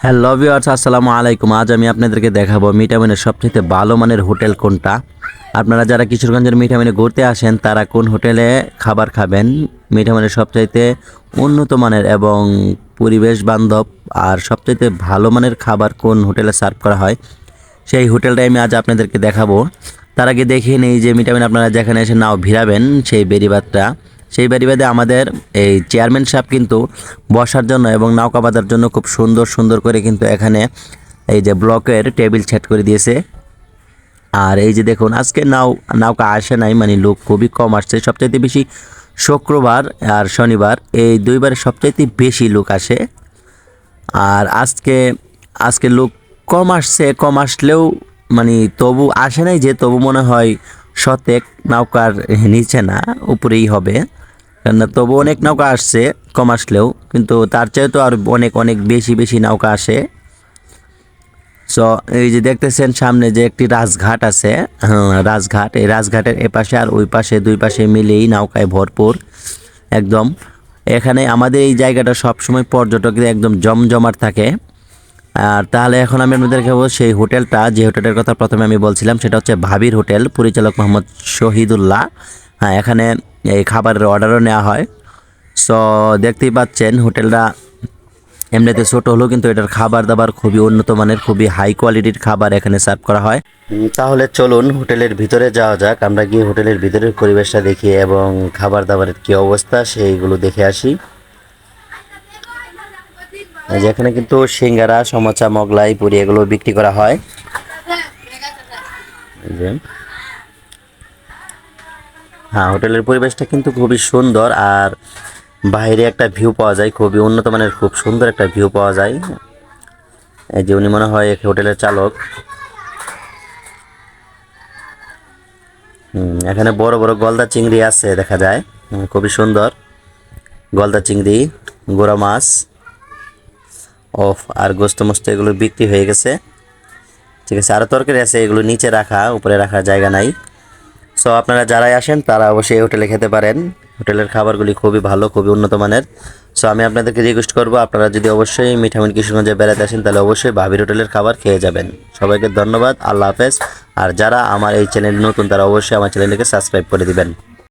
Hello viewers, আসসালামু আলাইকুম। আজ আমি আপনাদেরকে দেখাবো মিঠামইনের সবচেয়ে ভালো মানের হোটেল কোনটা। আপনারা যারা কিশোরগঞ্জের মিঠামইনে ঘুরতে আসেন তারা কোন হোটেলে খাবার খাবেন, মিঠামইনের সবচাইতে উন্নত মানের এবং পরিবেশ বান্ধব আর সবচাইতে ভালো মানের খাবার কোন হোটেলে সার্ভ করা হয়, সেই হোটেলটাই আমি আজ আপনাদেরকে দেখাবো। তার আগে দেখে নেই যে মিঠামইন আপনারা যেখানে এসে নাও ভিড়াবেন সেই বেড়িবাঁধটা, সেই বেড়িবাঁধে আমাদের এই চেয়ারম্যান সাহেব কিন্তু বসার জন্য এবং নৌকা বাঁধার জন্য খুব সুন্দর সুন্দর করে কিন্তু এখানে এই যে ব্লকের টেবিল সেট করে দিয়েছে। আর এই যে দেখুন আজকে নৌকা আসে নাই, মানে লোক খুবই কম আসছে। সবচাইতে বেশি শুক্রবার আর শনিবার, এই দুইবারে সবচাইতে বেশি লোক আসে। আর আজকে আজকে লোক কম আসছে, কম আসলেও মানে তবু আসে নাই, যে তবু মনে হয় শতেক নৌকার নিচে না উপরেই হবে, কেননা তবু অনেক নৌকা আসছে কম আসলেও, কিন্তু তার চেয়ে তো আর অনেক অনেক বেশি বেশি নৌকা আসে। সো এই যে দেখতেছেন সামনে যে একটি রাজঘাট আছে, রাজঘাট, এই রাজঘাটের এপাশে আর ওই পাশে দুই পাশে মিলেই নৌকায় ভরপুর একদম। এখানে আমাদের এই জায়গাটা সবসময় পর্যটকদের একদম জমজমাট থাকে। আর তাহলে এখন আমি আপনাদেরকে বলবো সেই হোটেলটা, যে হোটেলের কথা প্রথমে আমি বলছিলাম, সেটা হচ্ছে ভাবির হোটেল, পরিচালক মোহাম্মদ শহীদুল্লাহ। হ্যাঁ, এখানে এই খাবারের অর্ডারও নেওয়া হয়। সো দেখতেই পাচ্ছেন হোটেলটা এমনিতে ছোট হলেও কিন্তু এটার খাবার দাবার খুবই উন্নত মানের, খুবই হাই কোয়ালিটির খাবার এখানে সার্ভ করা হয়। তাহলে চলুন হোটেলের ভিতরে যাওয়া যাক, আমরা গিয়ে হোটেলের ভিতরের পরিবেশটা দেখি এবং খাবার দাবারের কি অবস্থা সেইগুলো দেখে আসি। যেখানে কিন্তু সিঙ্গারা, সমোসা, মোগলাই, পুরি এগুলো বিক্রি করা হয়। হ্যাঁ, হোটেলের পরিবেশটা কিন্তু খুবই সুন্দর, আর বাইরে একটা ভিউ পাওয়া যায়, খুবই উন্নত মানের, খুব সুন্দর একটা ভিউ পাওয়া যায়। এই যে উনি মনে হয় হোটেলের চালক। এখানে বড় বড় গলদা চিংড়ি আছে দেখা যায়, খুবই সুন্দর গলদা চিংড়ি, গোড়া মাছ অফ আর গোস্ত মোস্ত এগুলো বিক্রি হয়ে গেছে। ঠিক আছে, আরও তরকারি আছে, এগুলো নিচে রাখা, উপরে রাখার জায়গা নাই। সো আপনারা যারাই আসেন তারা অবশ্যই এই হোটেলে খেতে পারেন। হোটেলের খাবারগুলি খুবই ভালো, খুবই উন্নত মানের। সো আমি আপনাদেরকে রিকোয়েস্ট করবো, আপনারা যদি অবশ্যই মিঠামইন কিশোরগঞ্জে বেড়াতে আসেন তাহলে অবশ্যই ভাবির হোটেলের খাবার খেয়ে যাবেন। সবাইকে ধন্যবাদ, আল্লাহ হাফেজ। আর যারা আমার এই চ্যানেল নতুন তারা অবশ্যই আমার চ্যানেলটিকে সাবস্ক্রাইব করে দিবেন।